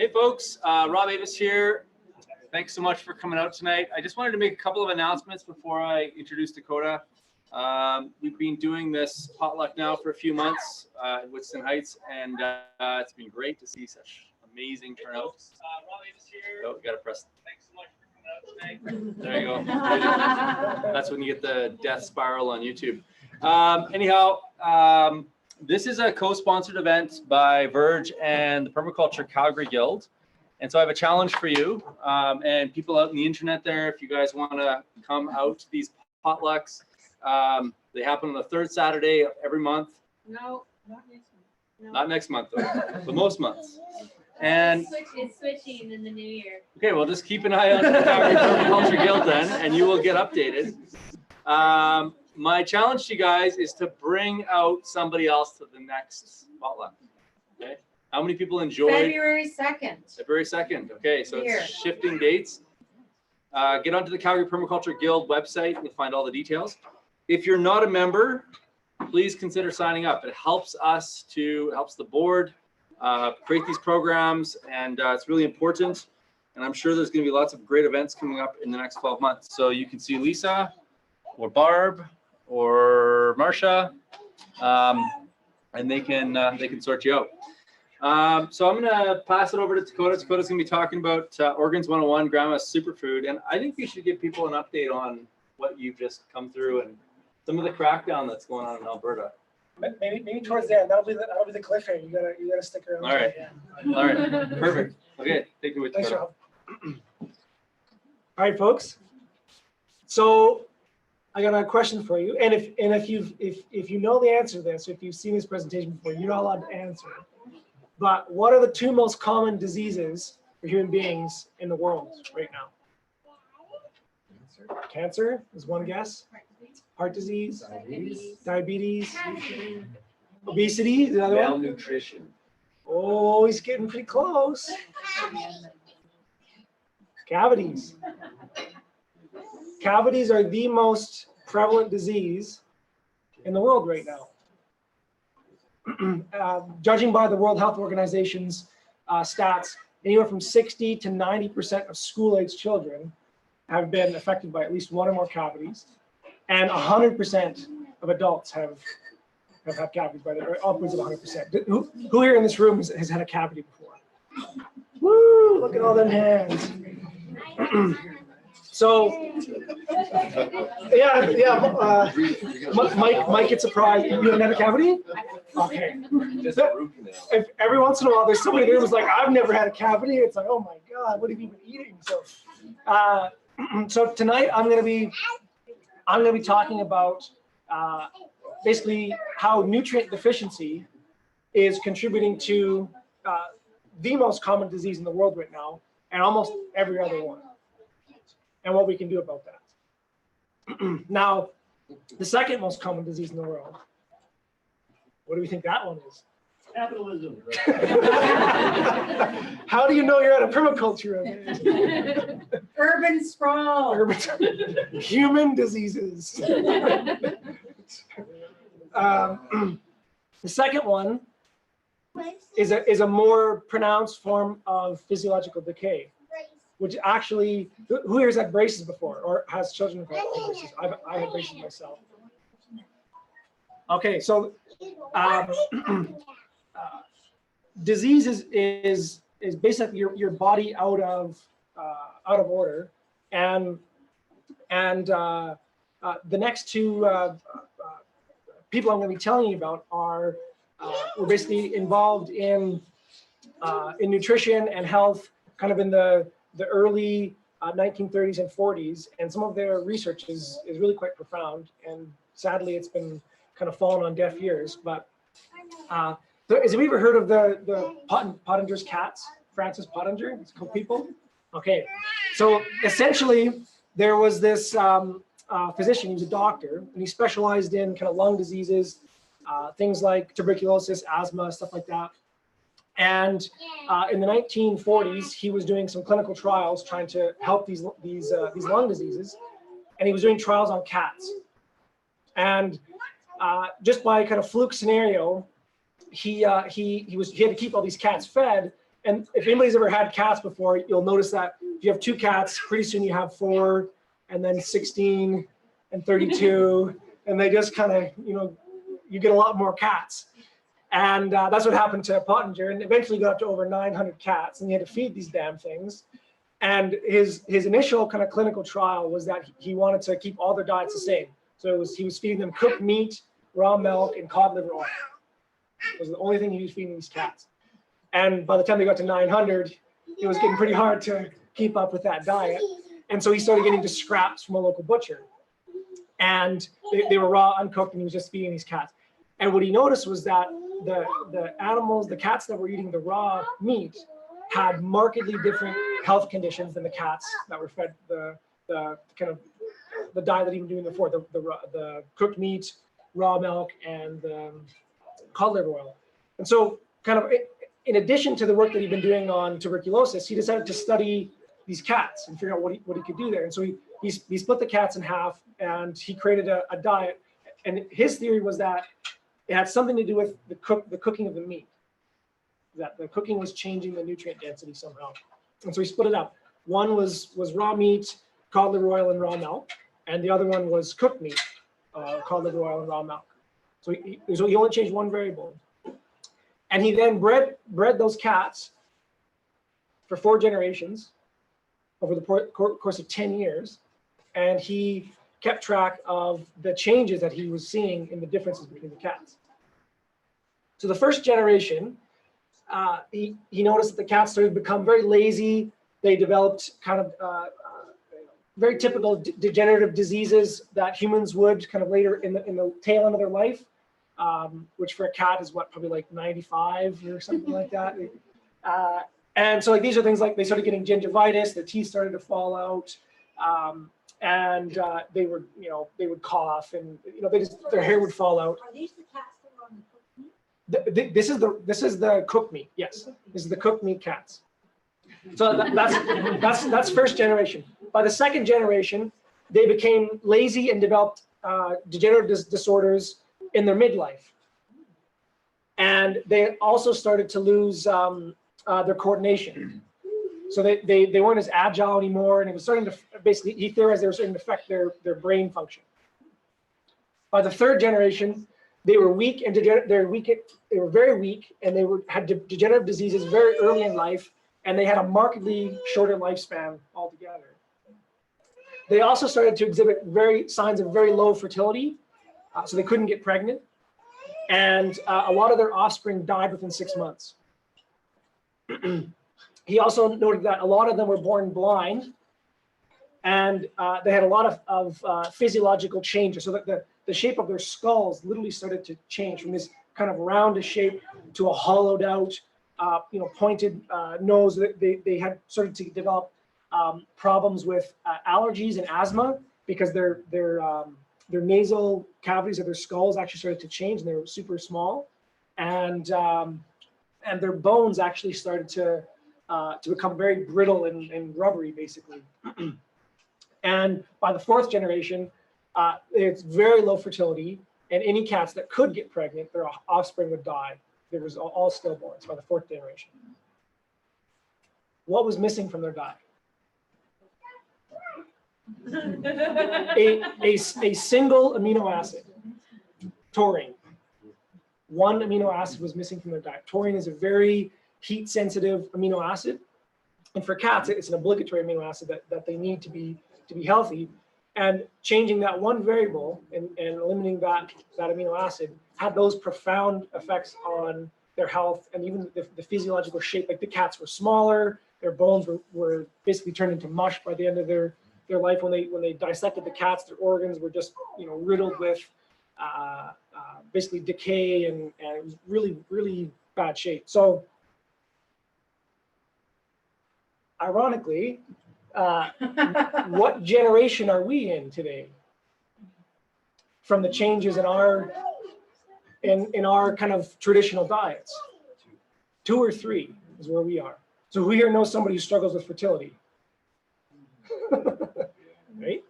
Hey folks, Rob Avis here. Thanks so much for coming out tonight. I just wanted to make a couple of announcements before I introduce Takota. We've been doing this potluck now for a few months in Weston Heights, and it's been great to see such amazing turnout. Rob Avis here. Oh, you gotta press. Thanks so much for coming out tonight. There you go. That's when you get the death spiral on YouTube. Anyhow, this is a co-sponsored event by Verge and the Permaculture Calgary Guild. And so I have a challenge for you and people out in the internet there. If you guys want to come out to these potlucks, they happen on the third Saturday of every month. No, not next month. No. Not next month, though, but most months. And it's switching in the new year. Okay, well, just keep an eye on the Calgary Permaculture Guild then, and you will get updated. My challenge to you guys is to bring out somebody else to the next potluck. Okay. How many people enjoyed February 2nd? February 2nd. Okay, so Here. it's shifting dates. Get onto the Calgary Permaculture Guild website. You'll find all the details. If you're not a member, please consider signing up. It helps us it helps the board create these programs, and it's really important. And I'm sure there's going to be lots of great events coming up in the next 12 months. So you can see Lisa or Barb or Marcia, and they can sort you out. So I'm going to pass it over to Takota. Takota's going to be talking about Organs 101, Grandma's Superfood, and I think we should give people an update on what you've just come through and some of the crackdown that's going on in Alberta. Maybe towards the end. That'll be the cliffhanger. You gotta stick around. All right. All right. Perfect. Okay. Take it away. Thanks, Rob. All right, folks. So I got a question for you, and if you know the answer to this, if you've seen this presentation before, you're not allowed to answer it. But what are the two most common diseases for human beings in the world right now? Cancer is one guess. Heart disease, diabetes, obesity is another one. Malnutrition. Oh, he's getting pretty close. Cavities. Cavities are the most prevalent disease in the world right now. Judging by the World Health Organization's stats, anywhere from 60 to 90% of school-age children have been affected by at least one or more cavities, and 100% of adults have had cavities, or upwards of 100%. Who here in this room has had a cavity before? Woo! Look at all them hands. So, Mike gets surprised. You haven't had a cavity? Okay. If every once in a while there's somebody there who's like, I've never had a cavity. It's like, oh my God, what have you been eating? So, so tonight I'm going to be talking about basically how nutrient deficiency is contributing to the most common disease in the world right now, and almost every other one, and what we can do about that. Now, the second most common disease in the world, what do we think that one is? Capitalism. How do you know you're at a permaculture event? Urban sprawl. Human diseases. The second one is a more pronounced form of physiological decay, which actually, who here has had braces before or has children who have had braces? I had braces myself. Okay, so disease is basically your body out of order, and the next two people I'm going to be telling you about were basically involved in nutrition and health, kind of in the early 1930s and 40s, and some of their research is really quite profound, and sadly it's been kind of fallen on deaf ears. But have you ever heard of the Pottinger's cats? Francis Pottinger, it's called people. Okay, so essentially there was this physician, he was a doctor, and he specialized in kind of lung diseases, things like tuberculosis, asthma, stuff like that. And in the 1940s, he was doing some clinical trials trying to help these lung diseases, and he was doing trials on cats. And just by kind of fluke scenario, he had to keep all these cats fed, And if anybody's ever had cats before, you'll notice that if you have 2 cats, pretty soon you have 4, and then 16, and 32, and they just kind of, you get a lot more cats. And that's what happened to Pottinger, and eventually got up to over 900 cats, and he had to feed these damn things. And his initial kind of clinical trial was that he wanted to keep all their diets the same. So he was feeding them cooked meat, raw milk, and cod liver oil. It was the only thing he was feeding these cats. And by the time they got to 900, it was getting pretty hard to keep up with that diet. And so he started getting just scraps from a local butcher. And they were raw, uncooked, and he was just feeding these cats. And what he noticed was that the animals, the cats that were eating the raw meat, had markedly different health conditions than the cats that were fed the kind of the diet that he was doing before, the cooked meat, raw milk, and cod liver oil. And so kind of in addition to the work that he'd been doing on tuberculosis, he decided to study these cats and figure out what he could do there. And so he split the cats in half, and he created a diet. And his theory was that it had something to do with the cooking of the meat, that the cooking was changing the nutrient density somehow. And so he split it up. One was raw meat, cod liver oil, and raw milk, and the other one was cooked meat, cod liver oil, and raw milk. So he only changed one variable. And he then bred those cats for 4 generations over the course of 10 years. And he kept track of the changes that he was seeing in the differences between the cats. So the first generation, he noticed that the cats started to become very lazy. They developed kind of very typical degenerative diseases that humans would kind of later in the tail end of their life. Which for a cat is what, probably like 95 or something like that. And so like these are things like they started getting gingivitis, their teeth started to fall out, and they would cough, and their hair would fall out. Are these the cats that are on the cooked meat? This is the cooked meat. Yes, this is the cooked meat cats. So that's first generation. By the second generation, they became lazy and developed degenerative disorders in their midlife. And they also started to lose their coordination. So they weren't as agile anymore, and it was starting to basically, he theorized they were starting to affect their brain function. By the third generation, they were weak and they were very weak, and they had degenerative diseases very early in life, and they had a markedly shorter lifespan altogether. They also started to exhibit signs of very low fertility. So they couldn't get pregnant, and a lot of their offspring died within 6 months. He also noted that a lot of them were born blind, and they had a lot of physiological changes, so that the shape of their skulls literally started to change from this kind of roundish shape to a hollowed out, pointed nose. They had started to develop problems with allergies and asthma because their nasal cavities of their skulls actually started to change, and they were super small, and their bones actually started to become very brittle and rubbery, basically. And by the fourth generation, it's very low fertility, and any cats that could get pregnant, their offspring would die. There was all stillborns by the fourth generation. What was missing from their diet? A single amino acid, taurine. One amino acid was missing from their diet. Taurine is a very heat-sensitive amino acid, and for cats, it's an obligatory amino acid that they need to be healthy. And changing that one variable and eliminating that amino acid had those profound effects on their health and even the physiological shape. Like the cats were smaller, their bones were basically turned into mush by the end of their life. When they dissected the cats, their organs were just riddled with basically decay and it was really, really bad shape. So ironically, what generation are we in today from the changes in our kind of traditional diets? 2 or 3 is where we are. So who here knows somebody who struggles with fertility? Right?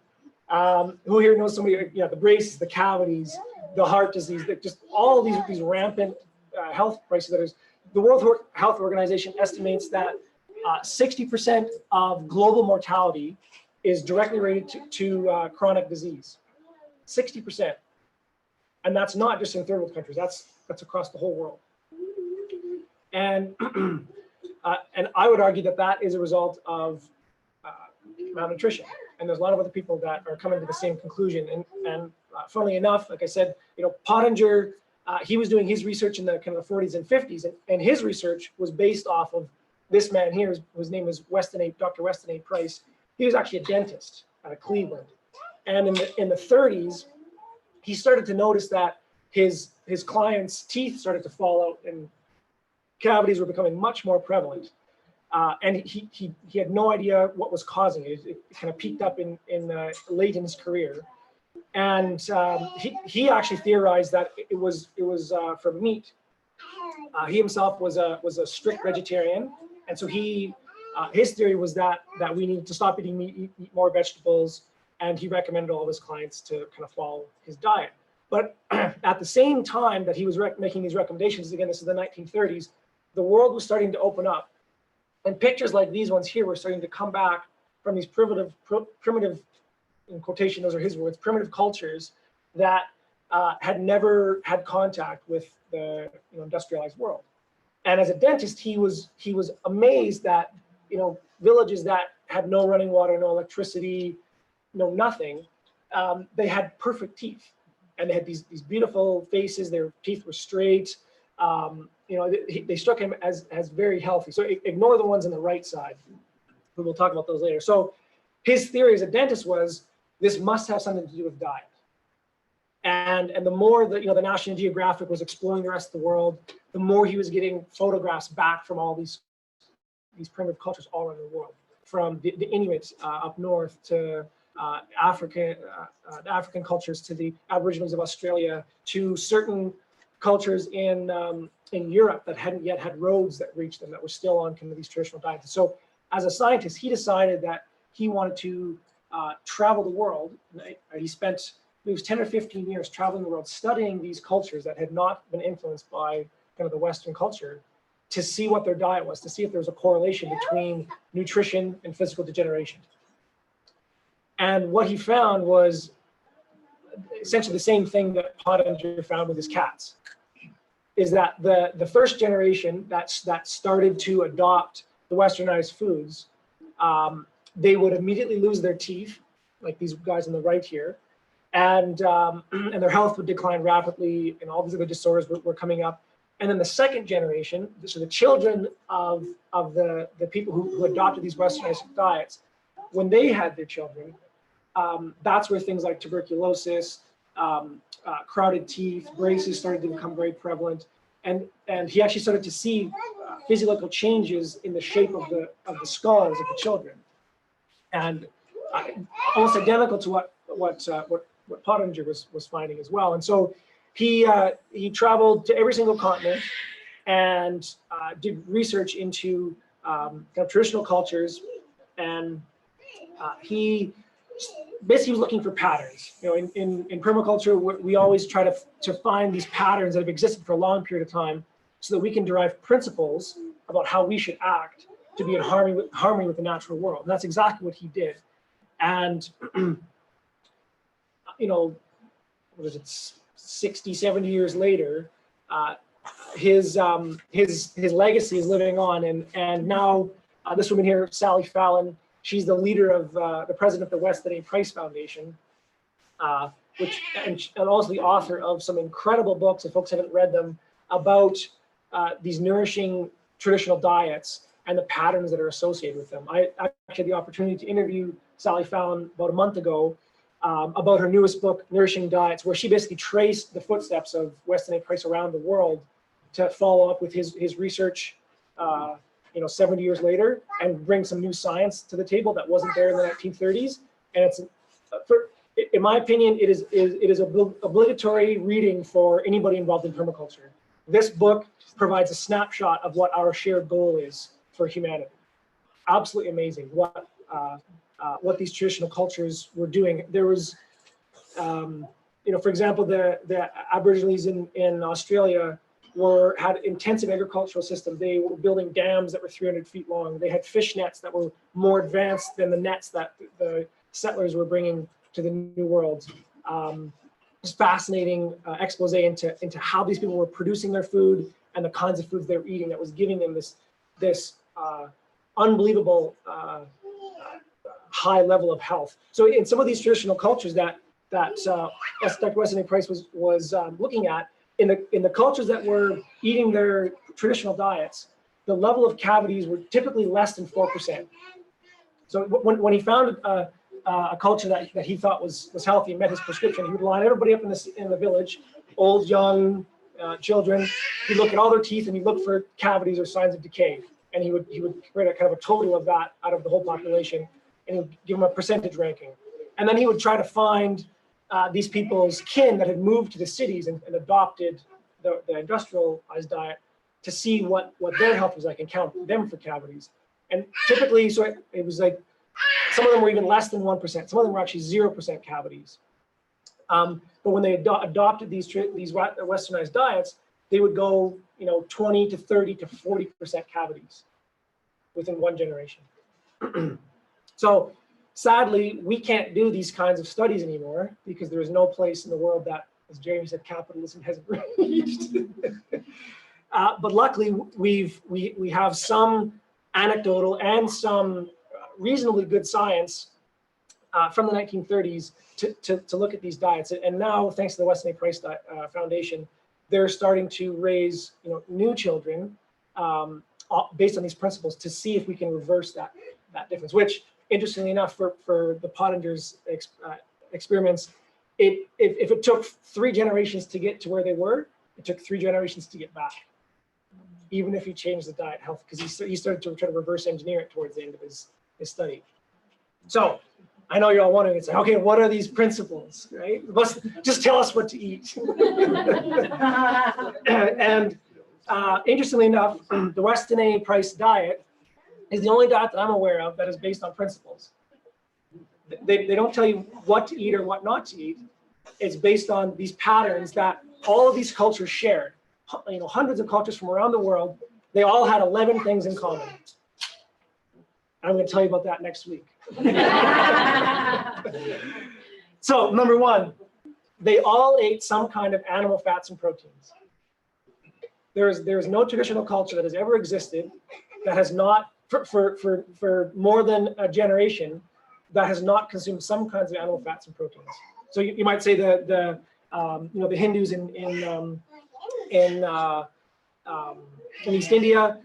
Who here knows somebody, the braces, the cavities, the heart disease, just all these rampant health crises the World Health Organization estimates that 60% of global mortality is directly related to chronic disease. 60%. And that's not just in third world countries, that's across the whole world. And, and I would argue that that is a result of malnutrition. And there's a lot of other people that are coming to the same conclusion. And funnily enough, like I said, Pottinger, he was doing his research in the kind of the 40s and 50s, and his research was based off of this man here, whose name was Dr. Weston Price. He was actually a dentist out of Cleveland. And in the 30s, he started to notice that his clients' teeth started to fall out and cavities were becoming much more prevalent. And he had no idea what was causing it. It kind of peaked up in late in his career. And he actually theorized that it was from meat. He himself was a strict vegetarian, and so his theory was that we need to stop eating meat, eat more vegetables, and he recommended all of his clients to kind of follow his diet. But at the same time that he was making these recommendations, again, this is the 1930s, the world was starting to open up, and pictures like these ones here were starting to come back from these primitive, in quotation, those are his words, primitive cultures that had never had contact with the industrialized world. And as a dentist, he was amazed that villages that had no running water, no electricity, no nothing, they had perfect teeth, and they had these beautiful faces. Their teeth were straight. They struck him as very healthy. So ignore the ones on the right side. We'll talk about those later. So his theory as a dentist was this must have something to do with diet. And the more that the National Geographic was exploring the rest of the world, the more he was getting photographs back from all these primitive cultures all around the world, from the Inuit up north to African cultures, to the Aboriginals of Australia, to certain cultures in Europe that hadn't yet had roads that reached them, that were still on kind of these traditional diets. So as a scientist, he decided that he wanted to travel the world. He was 10 or 15 years traveling the world, studying these cultures that had not been influenced by kind of the Western culture, to see what their diet was, to see if there was a correlation between nutrition and physical degeneration. And what he found was essentially the same thing that Pottinger found with his cats, is that the first generation that started to adopt the Westernized foods, they would immediately lose their teeth, like these guys on the right here, and their health would decline rapidly, and all these other disorders were coming up. And then the second generation, so the children of the people who adopted these Westernized diets, when they had their children, that's where things like tuberculosis, crowded teeth, braces started to become very prevalent. And he actually started to see physiological changes in the shape of the skulls of the children, and almost identical to what Pottinger was finding as well. And so he traveled to every single continent and did research into kind of traditional cultures, and he basically was looking for patterns. In permaculture, we always try to find these patterns that have existed for a long period of time, so that we can derive principles about how we should act to be in harmony with the natural world. And that's exactly what he did. And what was it, 60, 70 years later, his legacy is living on. And now this woman here, Sally Fallon, she's the leader of the president of the Weston Price Foundation, and also the author of some incredible books, if folks haven't read them, about these nourishing traditional diets and the patterns that are associated with them. I actually had the opportunity to interview Sally Fallon about a month ago about her newest book, Nourishing Diets, where she basically traced the footsteps of Weston Price around the world to follow up with his research 70 years later, and bring some new science to the table that wasn't there in the 1930s. And it's, in my opinion, it is obligatory reading for anybody involved in permaculture. This book provides a snapshot of what our shared goal is for humanity. Absolutely amazing what these traditional cultures were doing. There was, for example, the Aborigines in Australia had intensive agricultural systems. They were building dams that were 300 feet long. They had fish nets that were more advanced than the nets that the settlers were bringing to the New World. It's fascinating expose into how these people were producing their food and the kinds of foods they were eating that was giving them this unbelievable high level of health. So in some of these traditional cultures that Dr. Weston Price was looking at, in the cultures that were eating their traditional diets, the level of cavities were typically less than 4%. So when he found a culture that he thought was healthy and met his prescription, he would line everybody up in the village, old, young, children. He'd look at all their teeth and he'd look for cavities or signs of decay. And he would create a kind of a total of that out of the whole population, and he would give them a percentage ranking. And then he would try to find these people's kin that had moved to the cities and adopted the industrialized diet to see what their health was like and count them for cavities. And typically, so it was like, some of them were even less than 1%. Some of them were actually 0% cavities. But when they adopted these westernized diets, they would go, 20 to 30 to 40% cavities within one generation. So sadly, we can't do these kinds of studies anymore because there is no place in the world that, as Jeremy said, capitalism hasn't reached. But luckily, we have some anecdotal and some reasonably good science from the 1930s to look at these diets. And now, thanks to the Weston Price Foundation, they're starting to raise new children based on these principles to see if we can reverse that difference. Which, interestingly enough, for the Pottinger's experiments, if it took 3 generations to get to where they were, it took 3 generations to get back, even if you change the diet health, because he started to try to reverse engineer it towards the end of his study. So I know you're all wondering, it's like, okay, what are these principles, right? Just tell us what to eat. And interestingly enough, the Weston A. Price diet is the only diet that I'm aware of that is based on principles. They don't tell you what to eat or what not to eat. It's based on these patterns that all of these cultures shared. Hundreds of cultures from around the world, they all had 11 things in common. I'm going to tell you about that next week. So, number 1, they all ate some kind of animal fats and proteins. There is no traditional culture that has ever existed that has not, for more than a generation, that has not consumed some kinds of animal fats and proteins. So you might say the Hindus in East India,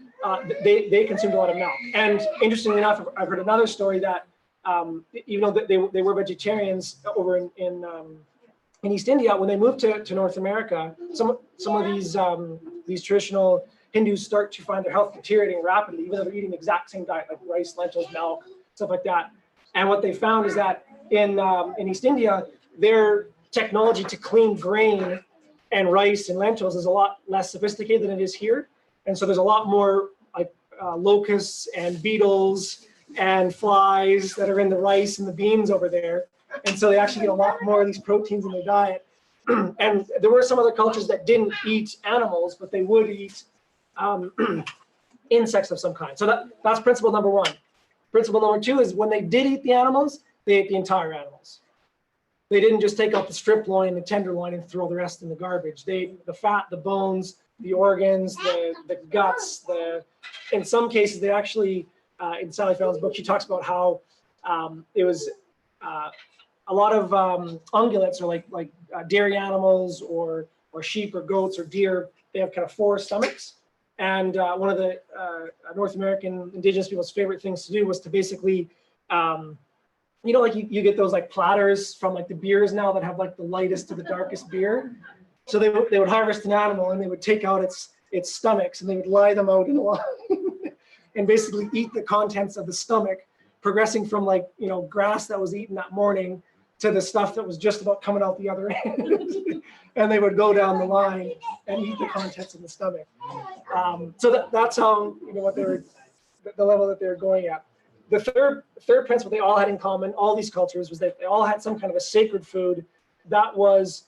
they consumed a lot of milk. And interestingly enough, I've heard another story that even though they were vegetarians over in East India, when they moved to North America, some of these traditional Hindus start to find their health deteriorating rapidly, even though they're eating the exact same diet, like rice, lentils, milk, stuff like that. And what they found is that in East India, their technology to clean grain and rice and lentils is a lot less sophisticated than it is here. And so there's a lot more like locusts and beetles and flies that are in the rice and the beans over there. And so they actually get a lot more of these proteins in their diet. And there were some other cultures that didn't eat animals, but they would eat insects of some kind. So that's principle number 1. Principle number 2 is when they did eat the animals, they ate the entire animals. They didn't just take out the strip loin, the tenderloin, and throw the rest in the garbage. They ate the fat, the bones, the organs, the guts. In some cases, they actually, in Sally Fallon's book, she talks about how it was a lot of ungulates, or like dairy animals, or sheep, or goats, or deer. They have kind of 4 stomachs. And one of the North American indigenous people's favorite things to do was to basically, like you get those like platters from like the beers now that have like the lightest to the darkest beer. So they would harvest an animal and they would take out its stomachs and they would lie them out in a line and basically eat the contents of the stomach, progressing from grass that was eaten that morning to the stuff that was just about coming out the other end. And they would go down the line and eat the contents of the stomach. So that's how, what they were, the level that they were going at. The third principle they all had in common, all these cultures, was that they all had some kind of a sacred food that was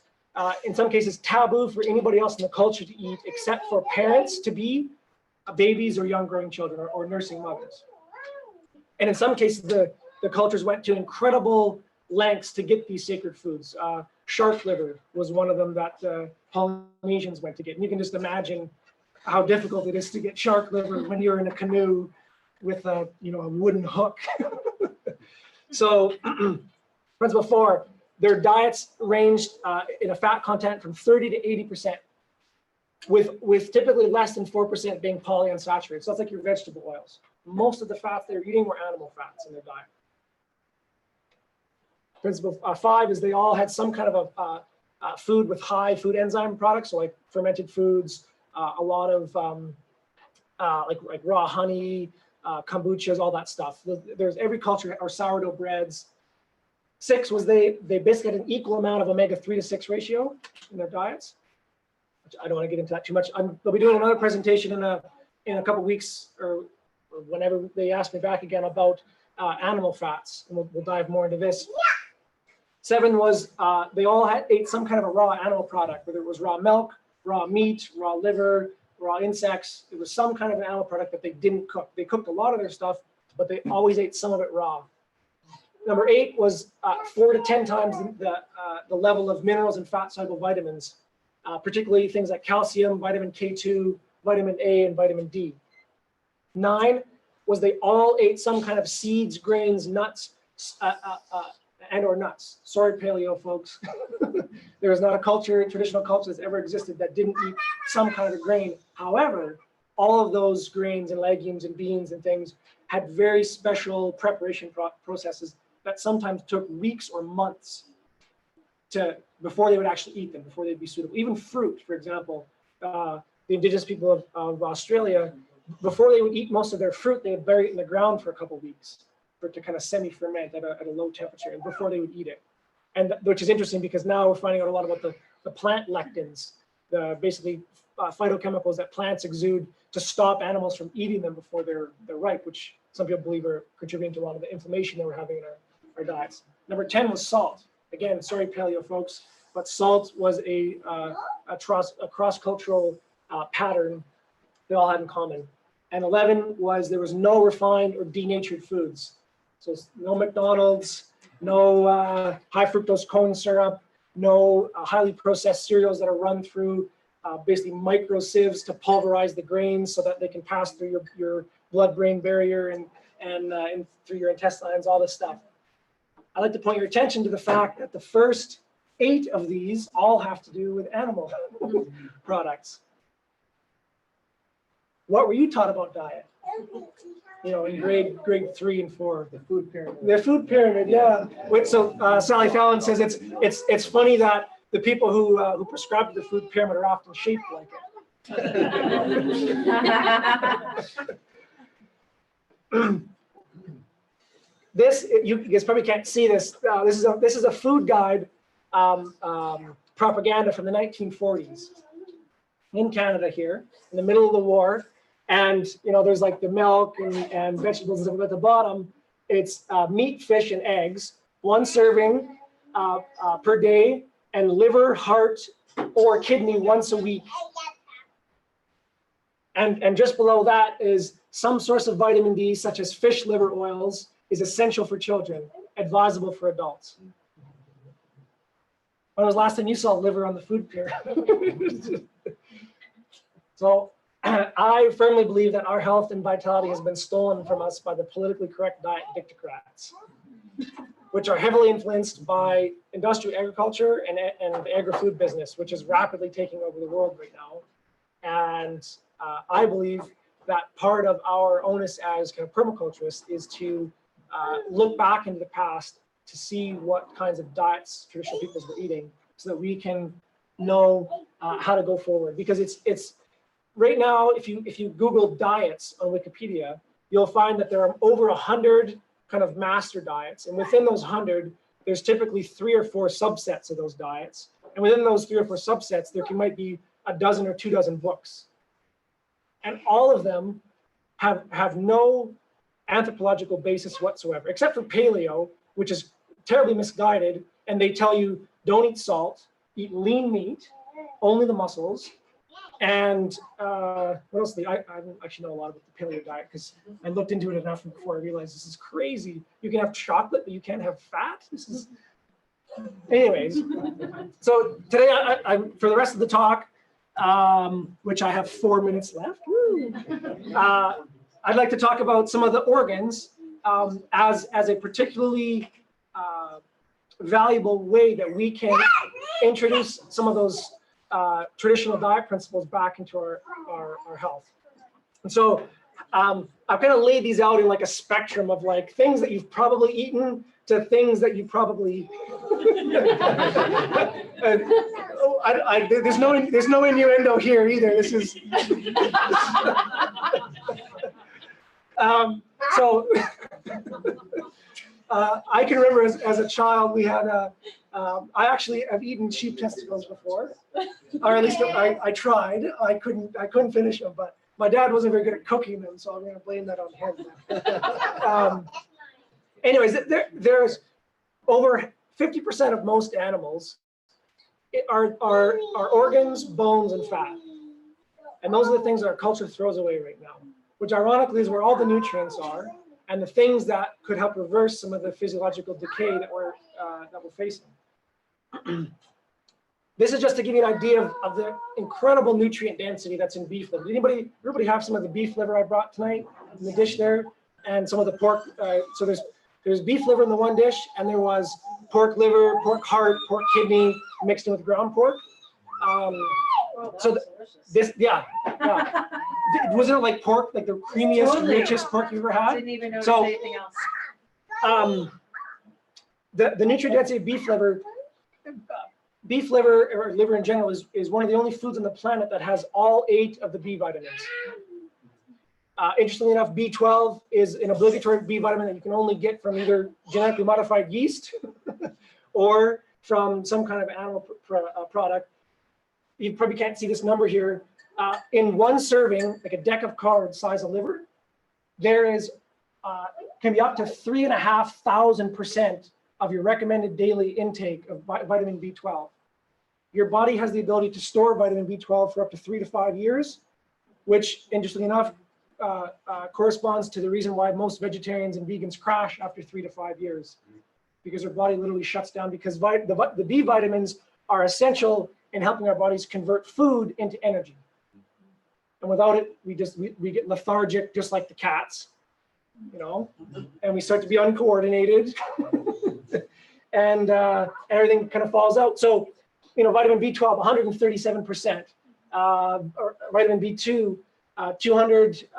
in some cases, taboo for anybody else in the culture to eat, except for parents to be babies or young growing children or nursing mothers. And in some cases, the cultures went to incredible lengths to get these sacred foods. Shark liver was one of them that Polynesians went to get. And you can just imagine how difficult it is to get shark liver when you're in a canoe with a wooden hook. So, principle 4, their diets ranged in a fat content from 30 to 80%, with typically less than 4% being polyunsaturated. So that's like your vegetable oils. Most of the fats they're eating were animal fats in their diet. Principle 5 is they all had some kind of a food with high food enzyme products, so like fermented foods, a lot of like raw honey, kombuchas, all that stuff. There's every culture, or sourdough breads. 6 was they basically had an equal amount of omega-3 to 6 ratio in their diets. Which I don't want to get into that too much. They'll be doing another presentation in a couple weeks or whenever they ask me back again about animal fats, and we'll dive more into this. 7 was they all ate some kind of a raw animal product, whether it was raw milk, raw meat, raw liver, raw insects. It was some kind of an animal product that they didn't cook. They cooked a lot of their stuff, but they always ate some of it raw. Number 8 was 4 to 10 times the level of minerals and fat-soluble vitamins, particularly things like calcium, vitamin K2, vitamin A, and vitamin D. 9 was they all ate some kind of seeds, grains, nuts, and or nuts. Sorry, paleo folks. There is not a traditional culture that's ever existed that didn't eat some kind of a grain. However, all of those grains and legumes and beans and things had very special preparation processes that sometimes took weeks or months before they would actually eat them, before they'd be suitable. Even fruit, for example, the indigenous people of Australia, before they would eat most of their fruit, they would bury it in the ground for a couple of weeks for it to kind of semi-ferment at a low temperature, and before they would eat it. And which is interesting because now we're finding out a lot about the plant lectins, basically phytochemicals that plants exude to stop animals from eating them before they're ripe, which some people believe are contributing to a lot of the inflammation that we're having in our diets. Number 10 was salt. Again, sorry, paleo folks, but salt was a cross-cultural pattern they all had in common. And 11 was there was no refined or denatured foods. So no McDonald's, no high fructose corn syrup, no highly processed cereals that are run through basically micro sieves to pulverize the grains so that they can pass through your blood-brain barrier and through your intestines, all this stuff. I'd like to point your attention to the fact that the first 8 of these all have to do with animal products. What were you taught about diet? In grade 3 and 4. The food pyramid. The food pyramid, yeah. So Sally Fallon says it's funny that the people who prescribe to the food pyramid are often shaped like it. This you guys probably can't see this. This is a food guide propaganda from the 1940s in Canada here in the middle of the war. And there's like the milk and vegetables and stuff at the bottom. It's meat, fish, and eggs, 1 serving per day, and liver, heart, or kidney once a week. And just below that is some source of vitamin D, such as fish liver oils, is essential for children, advisable for adults. When was the last time you saw liver on the food pyramid? So I firmly believe that our health and vitality has been stolen from us by the politically correct diet dictocrats, which are heavily influenced by industrial agriculture and the agri-food business, which is rapidly taking over the world right now. And I believe that part of our onus as kind of permaculturists is to look back into the past to see what kinds of diets traditional peoples were eating so that we can know how to go forward. Because it's right now, if you Google diets on Wikipedia, you'll find that there are over 100 kind of master diets. And within those 100, there's typically 3 or 4 subsets of those diets. And within those 3 or 4 subsets, there might be a dozen or 2 dozen books. And all of them have no anthropological basis whatsoever, except for paleo, which is terribly misguided. And they tell you, don't eat salt, eat lean meat, only the muscles. And what else? I don't actually know a lot about the paleo diet because I looked into it enough before I realized this is crazy. You can have chocolate, but you can't have fat. This is, anyways. So today, for the rest of the talk, which I have 4 minutes left, I'd like to talk about some of the organs as a particularly valuable way that we can introduce some of those traditional diet principles back into our health. And so I've kind of laid these out in like a spectrum of like things that you've probably eaten to things that you probably there's no innuendo here either. This is so I can remember as a child we had I actually have eaten sheep testicles before, or at least I tried. I couldn't finish them, but my dad wasn't very good at cooking them, so I'm going to blame that on him. Anyways, there's over 50% of most animals are organs, bones, and fat, and those are the things that our culture throws away right now. Which ironically is where all the nutrients are, and the things that could help reverse some of the physiological decay that we're facing. This is just to give you an idea of the incredible nutrient density that's in beef liver. Everybody have some of the beef liver I brought tonight in the dish there, and some of the pork. So there's beef liver in the one dish, and there was pork liver, pork heart, pork kidney mixed in with ground pork. So wasn't it like pork, like the creamiest, richest pork you ever had? Didn't even notice So, anything else. The nutrient density of beef liver or liver in general is one of the only foods on the planet that has all 8 of the B vitamins. Interestingly enough, B12 is an obligatory B vitamin that you can only get from either genetically modified yeast or from some kind of animal product. You probably can't see this number here. In one serving, like a deck of cards size of liver, there is can be up to 3,500% of your recommended daily intake of vitamin B12. Your body has the ability to store vitamin B12 for up to 3 to 5 years, which, interestingly enough, corresponds to the reason why most vegetarians and vegans crash after 3 to 5 years, because their body literally shuts down because the B vitamins are essential in helping our bodies convert food into energy. And without it, we get lethargic, just like the cats, and we start to be uncoordinated, and everything kind of falls out. So, vitamin B12, 137%, or vitamin B2,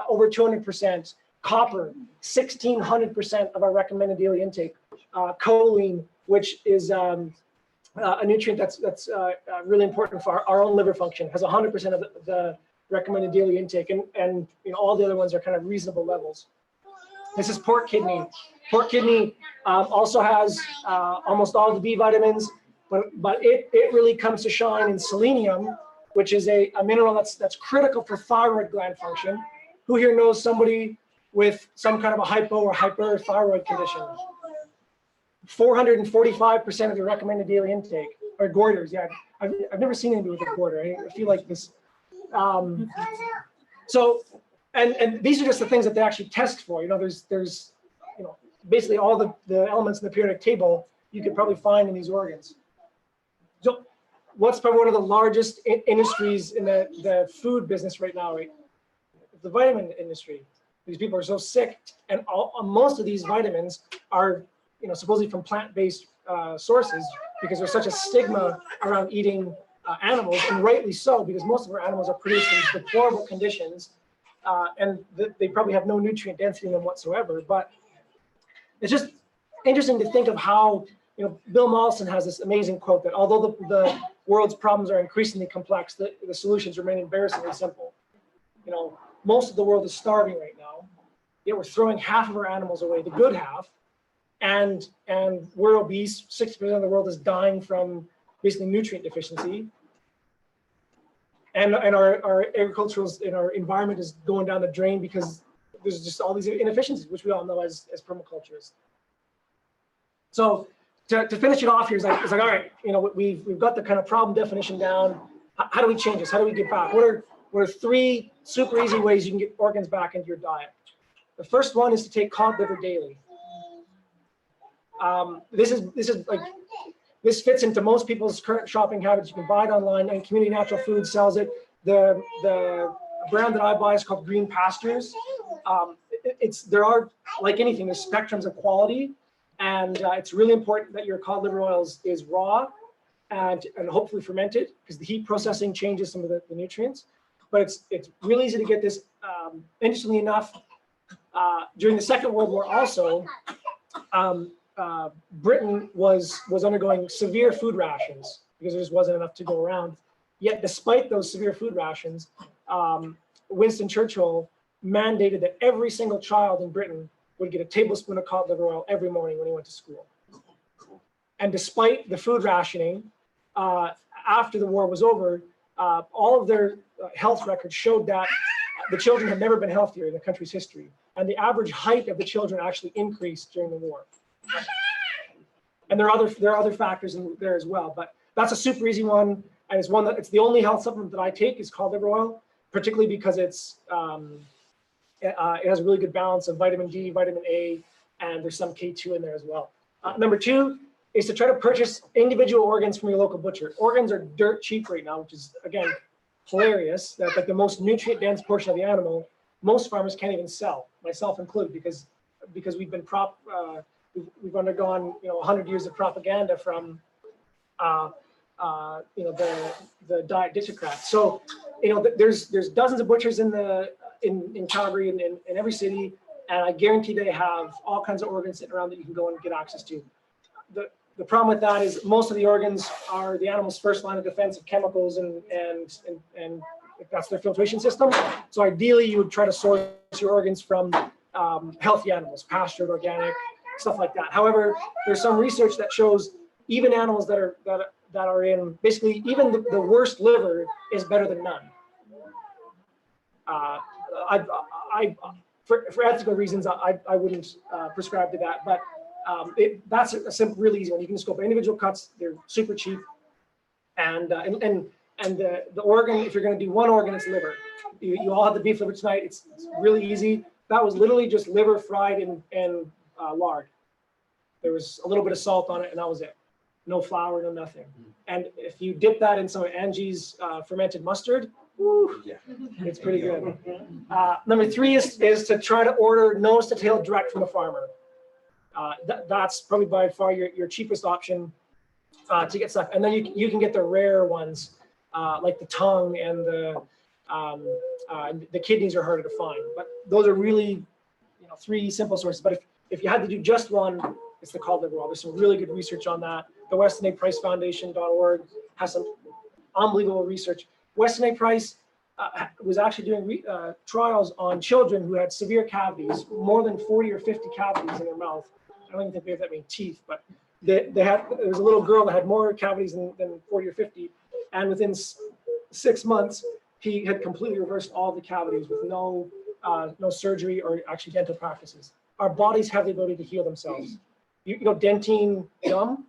over 200%, copper, 1,600% of our recommended daily intake, choline, which is a nutrient that's really important for our own liver function, has 100% of the recommended daily intake, and all the other ones are kind of reasonable levels. This is pork kidney. Pork kidney also has almost all the B vitamins, but it really comes to shine in selenium, which is a mineral that's critical for thyroid gland function. Who here knows somebody with some kind of a hypo or hyperthyroid condition? 445% of the recommended daily intake, or goiters. Yeah, I've never seen anybody with a goiter. I feel like this. So, and these are just the things that they actually test for. There's basically all the elements in the periodic table you could probably find in these organs. So, what's probably one of the largest industries in the food business right now? Right? The vitamin industry. These people are so sick, and most of these vitamins are supposedly from plant-based sources, because there's such a stigma around eating animals, and rightly so, because most of our animals are produced in deplorable conditions, and they probably have no nutrient density in them whatsoever. But it's just interesting to think of how, Bill Mollison has this amazing quote that although the world's problems are increasingly complex, the solutions remain embarrassingly simple. Most of the world is starving right now, yet we're throwing half of our animals away, the good half, and we're obese. 60% of the world is dying from basically nutrient deficiency, and our agricultural and our environment is going down the drain because there's just all these inefficiencies, which we all know as permaculturists. So to finish it off here, it's like, all right, you know, we've got the kind of problem definition down. How do we change this? How do we get back? What are 3 super easy ways you can get organs back into your diet? The first one is to take cod liver daily. This fits into most people's current shopping habits. You can buy it online, and Community Natural Foods sells it. The brand that I buy is called Green Pastures. There are, like anything, there's spectrums of quality, and it's really important that your cod liver oil is raw and hopefully fermented, because the heat processing changes some of the nutrients. But it's really easy to get this. Interestingly enough, during the Second World War also, Britain was undergoing severe food rations because there just wasn't enough to go around. Yet despite those severe food rations, Winston Churchill mandated that every single child in Britain would get a tablespoon of cod liver oil every morning when he went to school. And despite the food rationing, after the war was over, all of their health records showed that the children had never been healthier in the country's history. And the average height of the children actually increased during the war. And there are other factors in there as well, but that's a super easy one, and it's the only health supplement that I take is cod liver oil, particularly because it has a really good balance of vitamin D, vitamin A, and there's some K2 in there as well. Number 2 is to try to purchase individual organs from your local butcher. Organs are dirt cheap right now, which is, again, hilarious. That's like the most nutrient-dense portion of the animal. Most farmers can't even sell, myself included, because we've been we've undergone 100 years of propaganda from the diet ditocrats. So there's dozens of butchers in Calgary and in every city, and I guarantee they have all kinds of organs sitting around that you can go and get access to. The problem with that is most of the organs are the animal's first line of defense of chemicals and that's their filtration system. So ideally you would try to source your organs from healthy animals, pastured, organic, stuff like that. However, there's some research that shows even animals that are in basically even the worst liver is better than none. For ethical reasons, I wouldn't prescribe to that, but that's a simple, really easy one. You can just go for individual cuts; they're super cheap, and the organ, if you're going to do one organ, it's liver. You all have the beef liver tonight. It's really easy. That was literally just liver fried in lard. There was a little bit of salt on it, and that was it. No flour, no nothing. And if you dip that in some of Angie's fermented mustard, woo, it's pretty good. Number 3 is to try to order nose to tail direct from the farmer. That's probably by far your cheapest option to get stuff. And then you can get the rare ones, like the tongue and the kidneys are harder to find. But those are really 3 simple sources. But if you had to do just one, it's the cod liver oil. There's some really good research on that. The Weston A. Price Foundation.org has some unbelievable research. Weston A. Price was actually doing trials on children who had severe cavities, more than 40 or 50 cavities in their mouth. I don't even think they have that many teeth, but there was a little girl that had more cavities than 40 or 50, and within 6 months, he had completely reversed all the cavities with no surgery or actually dental practices. Our bodies have the ability to heal themselves. You know, dentine gum.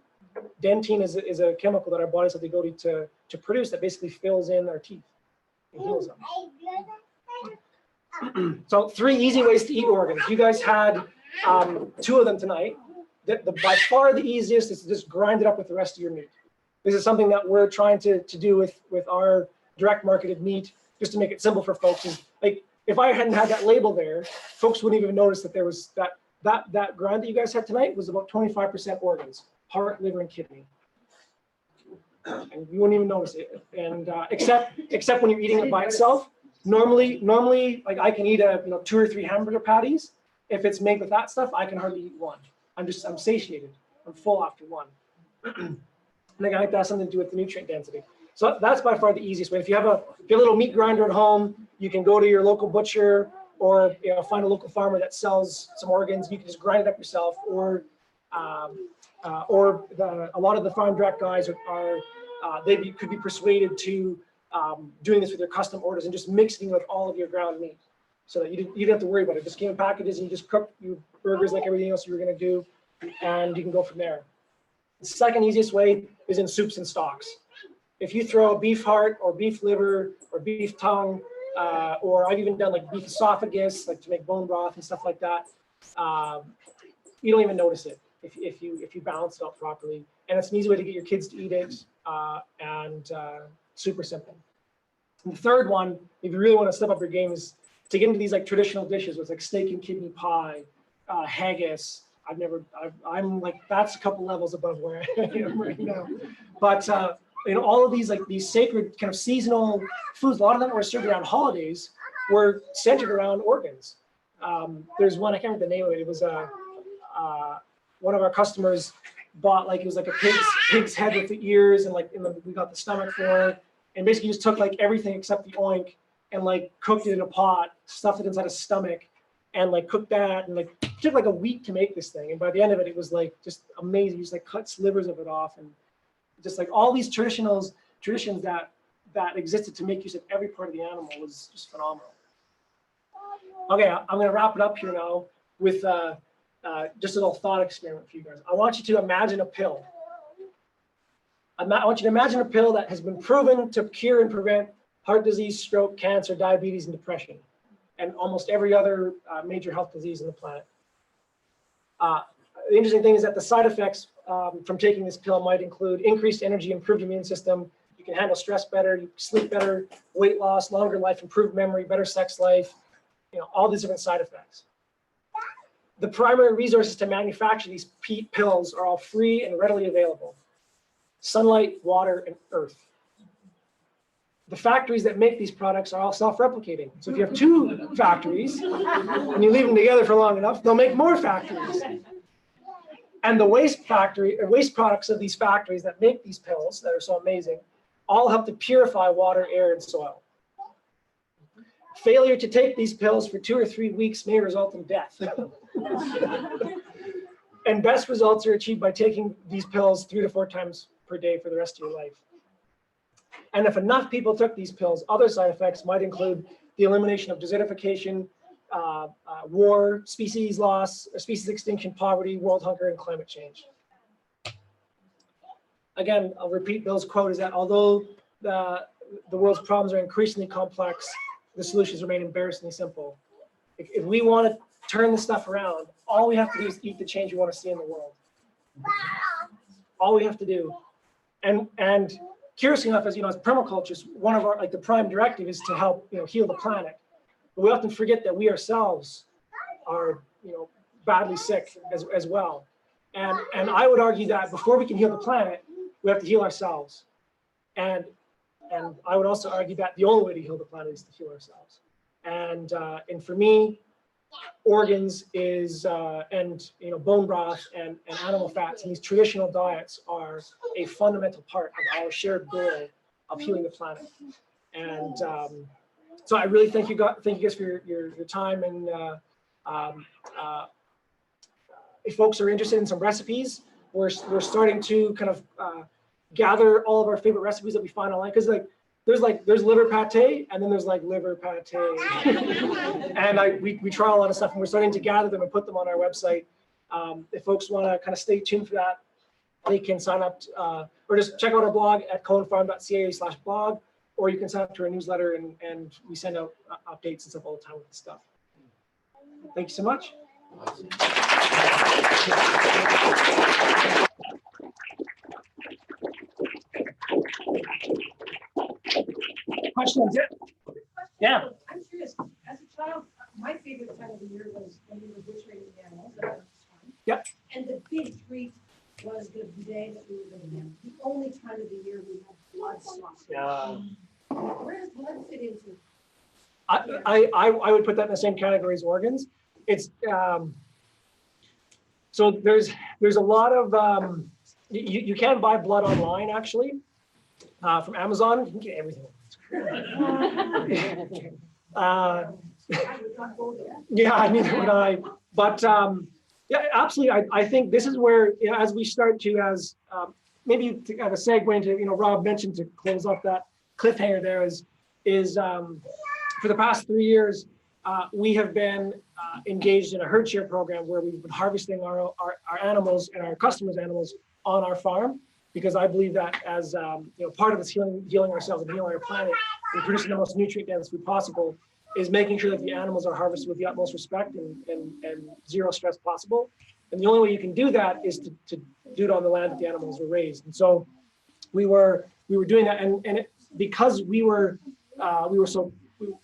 Dentine is a chemical that our bodies have the ability to produce that basically fills in our teeth and heals them. So 3 easy ways to eat organs. You guys had 2 of them tonight. By far the easiest is to just grind it up with the rest of your meat. This is something that we're trying to do with our direct marketed meat, just to make it simple for folks. Is like, if I hadn't had that label there, folks wouldn't even notice that there was that grind that you guys had tonight was about 25% organs, heart, liver, and kidney. And you wouldn't even notice it. And except when you're eating it by itself. Normally, like I can eat 2 or 3 hamburger patties. If it's made with that stuff, I can hardly eat one. I'm satiated. I'm full after one. And again, I think that has something to do with the nutrient density. So that's by far the easiest way. If you have a little meat grinder at home, you can go to your local butcher or find a local farmer that sells some organs. You can just grind it up yourself. Or a lot of the farm direct guys could be persuaded to doing this with their custom orders and just mixing with all of your ground meat, so that you don't have to worry about it. Just came in packages and you just cook your burgers like everything else you were going to do, and you can go from there. The second easiest way is in soups and stocks. If you throw a beef heart or beef liver or beef tongue, or I've even done like beef esophagus, like to make bone broth and stuff like that, you don't even notice it if you balance it out properly. And it's an easy way to get your kids to eat it, and super simple. And the third one, if you really want to step up your game, is to get into these like traditional dishes with like steak and kidney pie, haggis. I'm like, that's a couple levels above where I am right now. But you know, all of these like these sacred kind of seasonal foods, a lot of them were served around holidays, were centered around organs. There's one, I can't remember the name of it. It was one of our customers bought like, it was like a pig's head with the ears, and like we got the stomach for it, and basically just took like everything except the oink and like cooked it in a pot, stuffed it inside a stomach, and like cooked that, and like took like a week to make this thing. And by the end of it, it was like just amazing. You just like cut slivers of it off, and just like all these traditions that existed to make use of every part of the animal was just phenomenal. Okay, I'm gonna wrap it up here now with just a little thought experiment for you guys. I want you to imagine a pill. I want you to imagine a pill that has been proven to cure and prevent heart disease, stroke, cancer, diabetes, and depression, and almost every other major health disease on the planet. The interesting thing is that the side effects from taking this pill might include increased energy, improved immune system, you can handle stress better, you sleep better, weight loss, longer life, improved memory, better sex life, you know, all these different side effects. The primary resources to manufacture these pills are all free and readily available: sunlight, water, and earth. The factories that make these products are all self-replicating. So if you have two factories and you leave them together for long enough, they'll make more factories. And the waste products of these factories that make these pills that are so amazing all help to purify water, air, and soil. Failure to take these pills for 2 or 3 weeks may result in death. And best results are achieved by taking these pills 3 to 4 times per day for the rest of your life. And if enough people took these pills, other side effects might include the elimination of desertification, war, species loss, species extinction, poverty, world hunger, and climate change. Again, I'll repeat Bill's quote, is that although the world's problems are increasingly complex, the solutions remain embarrassingly simple. If we want to turn this stuff around, all we have to do is eat the change we want to see in the world. All we have to do. And curiously enough, as you know, as permaculturists, one of our, like, the prime directive is to help, you know, heal the planet. But we often forget that we ourselves are, you know, badly sick as well. And I would argue that before we can heal the planet, we have to heal ourselves. And I would also argue that the only way to heal the planet is to heal ourselves. And for me, organs is and, you know, bone broth and animal fats and these traditional diets are a fundamental part of our shared goal of healing the planet. And so I really thank you guys for your time. And if folks are interested in some recipes, we're starting to kind of gather all of our favorite recipes that we find online, because there's liver pate, and then there's like liver pate, and we try a lot of stuff, and we're starting to gather them and put them on our website. If folks want to kind of stay tuned for that, they can sign up or just check out our blog at coenfarm.ca/blog, or you can sign up to our newsletter, and we send out updates and stuff all the time with this stuff. Thank you so much. Questions? Yeah. I'm curious, as a child, my favorite time of the year was when we were butchering the animals. That was fun. Yep. And the big treat was the day that we were going to have the only time of the year we had blood sausage. Yeah. Where does blood fit into? I would put that in the same category as organs. It's so there's a lot of you can buy blood online actually from Amazon. You can get everything. Yeah, neither would I. But yeah, absolutely. I think this is where, you know, as we start to, maybe to have a segue into, you know, Rob mentioned to close off that cliffhanger there is for the past 3 years, we have been engaged in a herd share program where we've been harvesting our animals and our customers' animals on our farm, because I believe that as part of this healing ourselves and healing our planet and producing the most nutrient dense food possible is making sure that the animals are harvested with the utmost respect and zero stress possible. And the only way you can do that is to do it on the land that the animals were raised. And so we were doing that, and because we were so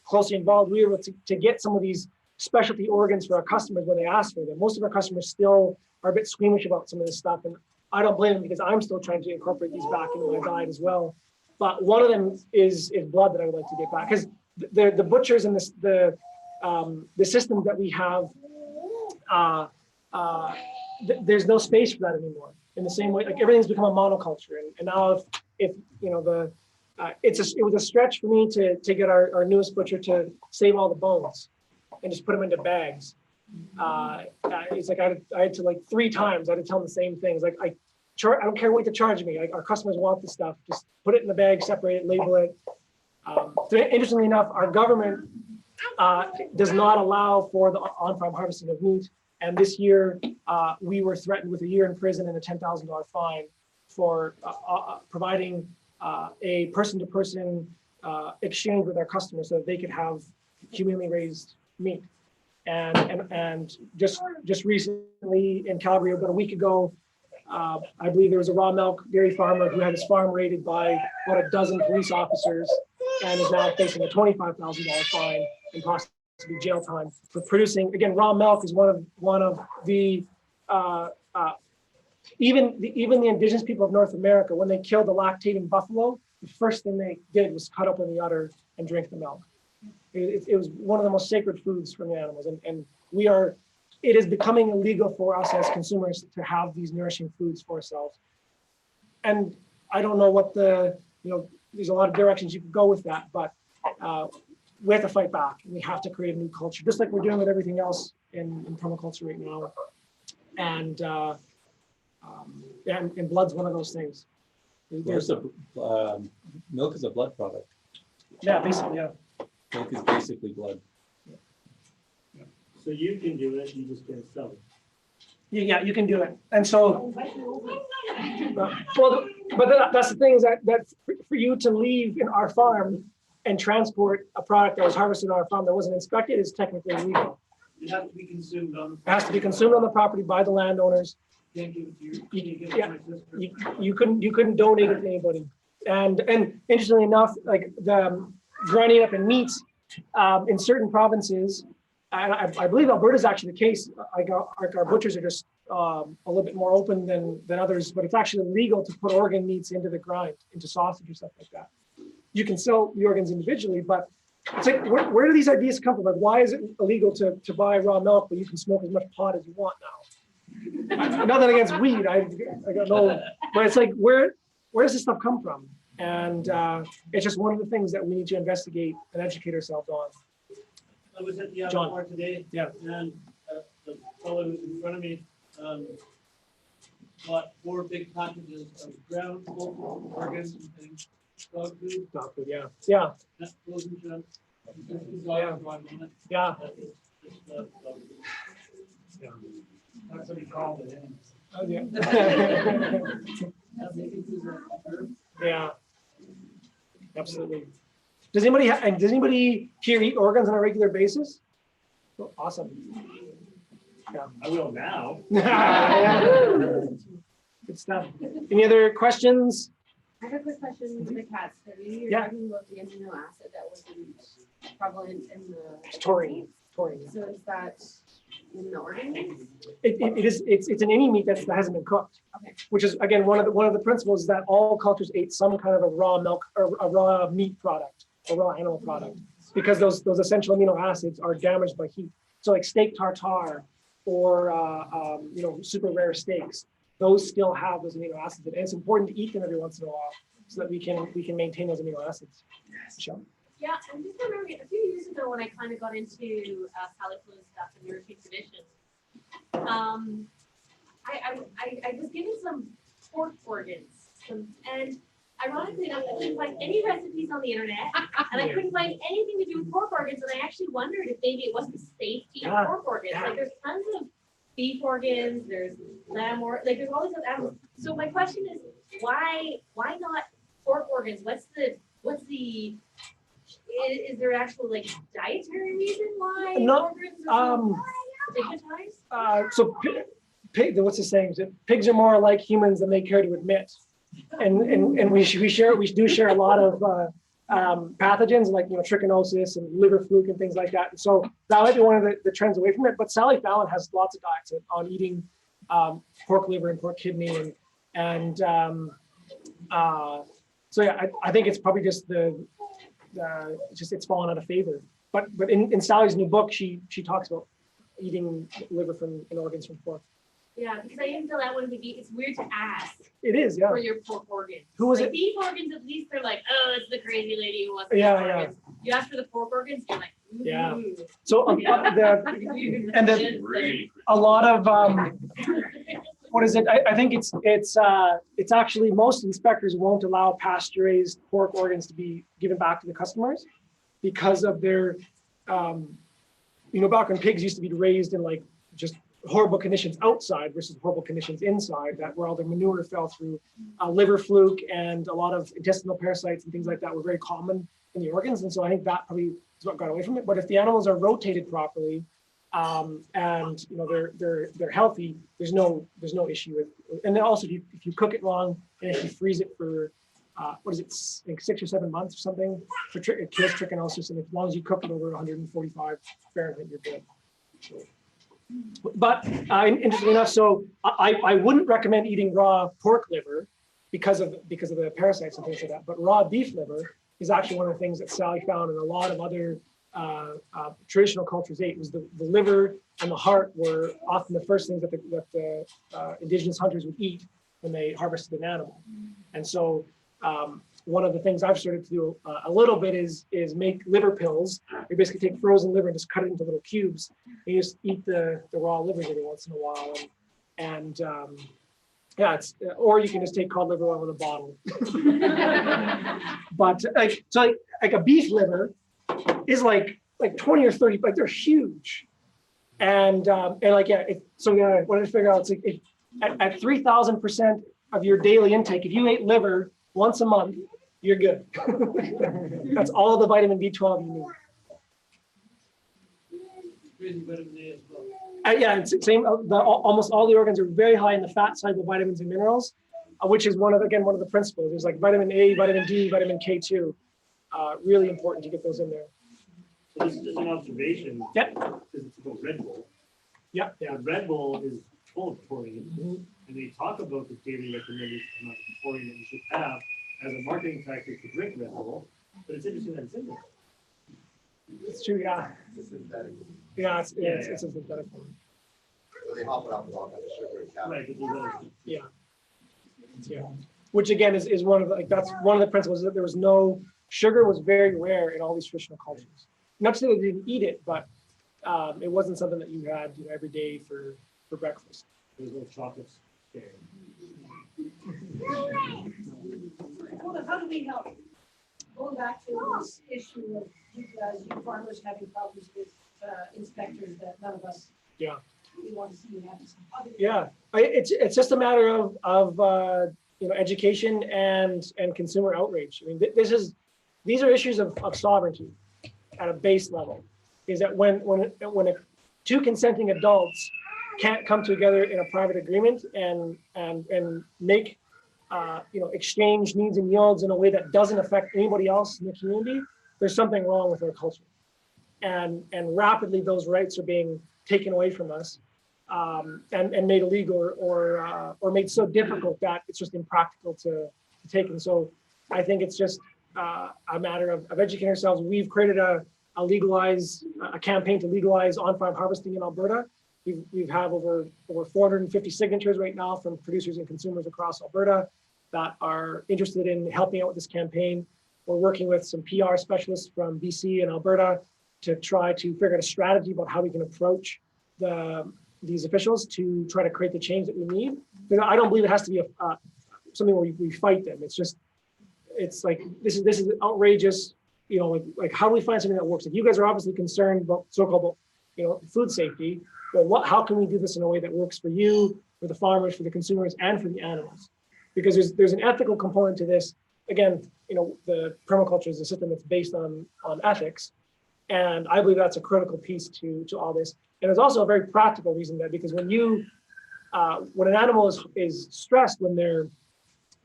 closely involved, we were able to get some of these specialty organs for our customers when they asked for them. Most of our customers still are a bit squeamish about some of this stuff, and I don't blame them because I'm still trying to incorporate these back into my diet as well. But one of them is blood that I would like to get back, because the butchers and the systems that we have, there's no space for that anymore. In the same way, like everything's become a monoculture, and now if it was a stretch for me to get our newest butcher to save all the bones and just put them into bags. It's like I had to like 3 times I had to tell them the same things. Like I don't care what to charge me. Like our customers want the stuff, just put it in the bag, separate it, label it. Interestingly enough, our government does not allow for the on-farm harvesting of meat. And this year, we were threatened with a year in prison and a $10,000 fine for providing a person-to-person exchange with our customers so that they could have humanely raised meat. And just recently in Calgary, about a week ago, I believe there was a raw milk dairy farmer who had his farm raided by about a dozen police officers and is now facing a $25,000 fine and possibly jail time for producing. Again, raw milk is one of the even the indigenous people of North America, when they killed the lactating buffalo, the first thing they did was cut open the udder and drink the milk. It was one of the most sacred foods from the animals, and it is becoming illegal for us as consumers to have these nourishing foods for ourselves. And I don't know what there's a lot of directions you could go with that, but we have to fight back, and we have to create a new culture, just like we're doing with everything else in permaculture right now. And blood's one of those things. Milk is a blood product. Yeah, basically, yeah. Milk is basically blood. So you can do it, you just can't sell it. Yeah, you can do it. And so, that's the thing, is that for you to leave in our farm and transport a product that was harvested on our farm that wasn't inspected is technically illegal. It has to be consumed on the property. It has to be consumed on the property by the landowners. You can't give it to your, You couldn't donate it to anybody. And interestingly enough, like the grinding up in meats in certain provinces, and I believe Alberta is actually the case. Our butchers are just a little bit more open than others, but it's actually illegal to put organ meats into the grind, into sausage or stuff like that. You can sell the organs individually, but it's like, where do these ideas come from? Like, why is it illegal to buy raw milk, but you can smoke as much pot as you want now? Nothing against weed, I don't know, but it's like, where does this stuff come from? And it's just one of the things that we need to investigate and educate ourselves on. I was at the John. park today, Yeah. and the fellow in front of me bought 4 big packages of ground local organs and dog food. Dog food, yeah. That frozen shrimp. Yeah. That's what he called it. Oh, yeah. Yeah, absolutely. Does anybody here eat organs on a regular basis? Oh, awesome. Yeah. I will now. Good stuff. Any other questions? I have a quick question with the cat study. You're Yeah. talking about the amino acid that wasn't prevalent in the Taurine. So is that in the organs? It's an any meat that hasn't been cooked. Okay. Which is, again, one of the principles is that all cultures ate some kind of a raw milk or a raw meat product, a raw animal product, because those essential amino acids are damaged by heat. So like steak tartare or super rare steaks, those still have those amino acids, and it's important to eat them every once in a while so that we can maintain those amino acids. Michelle? Yeah, I'm just wondering, a few years ago when I kind of got into salad food stuff and nourishing traditions, I was given some pork organs, and ironically enough, I couldn't find any recipes on the internet, and I couldn't find anything to do with pork organs, and I actually wondered if maybe it wasn't safe to eat pork organs. Like there's tons of beef organs, there's lamb or like there's all these other animals. So my question is, why not pork organs? What's the is there actual like dietary reason why No, organs are so stigmatized? So pig, what's the saying? Is it, pigs are more like humans than they care to admit. And we do share a lot of pathogens like trichinosis and liver fluke and things like that. And so that might be one of the trends away from it. But Sally Fallon has lots of diets on eating pork liver and pork kidney and so yeah, I think it's probably just it's fallen out of favor. But in Sally's new book, she talks about eating liver and organs from pork. Yeah, because I didn't feel that one would be. It's weird to ask. It is, yeah. For your pork organs. Who was like it? Beef organs, at least they're like, oh, it's the crazy lady who wants Yeah, beef yeah. organs. You ask for the pork organs, you're like, ooh. Yeah. So a lot of what is it? I think it's actually most inspectors won't allow pasture-raised pork organs to be given back to the customers because of their back when pigs used to be raised in like just horrible conditions outside versus horrible conditions inside, that where all the manure fell through. Liver fluke and a lot of intestinal parasites and things like that were very common in the organs, and so I think that probably is what got away from it. But if the animals are rotated properly and they're healthy, there's no issue with. And then also if you cook it wrong and if you freeze it for what is it, like 6 or 7 months or something, it kills trichinosis, and as long as you cook it over 145 Fahrenheit, you're good. So, but interestingly enough, so I wouldn't recommend eating raw pork liver because of the parasites and things like that. But raw beef liver is actually one of the things that Sally found and a lot of other traditional cultures ate. Was the liver and the heart were often the first things that the indigenous hunters would eat when they harvested an animal. And so one of the things I've started to do a little bit is make liver pills. You basically take frozen liver and just cut it into little cubes. And you just eat the raw livers every once in a while. And yeah, or you can just take cod liver oil in a bottle. But like a beef liver is like 20 or 30, like they're huge. And like, yeah, what did I figure out? It's like at 3,000% of your daily intake, if you ate liver once a month, you're good. That's all the vitamin B12 you need. Vitamin A as well. Yeah, it's the same. Almost all the organs are very high in the fat side of the vitamins and minerals, which is one of the principles. There's like vitamin A, vitamin D, vitamin K2. Really important to get those in there. So this is just an observation. Yep. Because it's about Red Bull. Yeah. Yeah. The Red Bull is full of taurine, Mm-hmm. and they talk about the daily recommended amount of taurine that you should have as a marketing tactic to drink Red Bull. But it's interesting that it's in there. It's true. Yeah. It's synthetic. Yeah. It's a synthetic form. So they hop it up with all kinds of sugar and calories. Right. But there's other- Yeah. Yeah. Which again is one of the, that's one of the principles, that there was no sugar, was very rare in all these traditional cultures. Not to say they didn't eat it, but it wasn't something that you had every day for breakfast. There's no chocolates. Okay. Well, how do we help? Going back to this issue of you farmers having problems with inspectors that none of us. Yeah. We want to see you have some. Yeah, it's just a matter of education and consumer outrage. I mean, these are issues of sovereignty at a base level. Is that when two consenting adults can't come together in a private agreement and make exchange needs and yields in a way that doesn't affect anybody else in the community, there's something wrong with our culture. And rapidly those rights are being taken away from us and made illegal or made so difficult that it's just impractical to take. And so I think it's just a matter of educating ourselves. We've created a campaign to legalize on-farm harvesting in Alberta. We have over 450 signatures right now from producers and consumers across Alberta that are interested in helping out with this campaign. We're working with some PR specialists from BC and Alberta to try to figure out a strategy about how we can approach these officials to try to create the change that we need. Because I don't believe it has to be something where we fight them. It's like this is outrageous. Like how do we find something that works? If you guys are obviously concerned about so-called food safety, well, how can we do this in a way that works for you, for the farmers, for the consumers, and for the animals? Because there's an ethical component to this. Again, the permaculture is a system that's based on ethics, and I believe that's a critical piece to all this. And there's also a very practical reason that, because when an animal is stressed when they're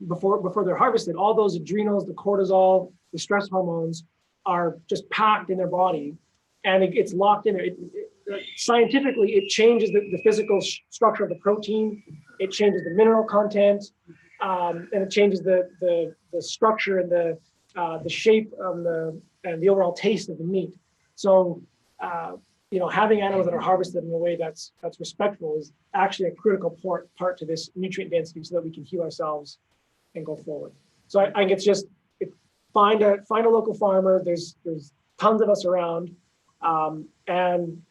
before they're harvested, all those adrenals, the cortisol, the stress hormones are just packed in their body, and it gets locked in there. Scientifically, it changes the physical structure of the protein, it changes the mineral content, and it changes the structure and the shape and the overall taste of the meat. So, having animals that are harvested in a way that's respectful is actually a critical part to this nutrient density, so that we can heal ourselves and go forward. So I think it's just find a local farmer. There's tons of us around, and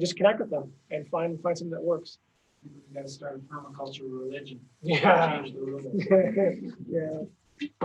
just connect with them and find something that works. You gotta start a permaculture religion. Yeah. Change the rules. Yeah.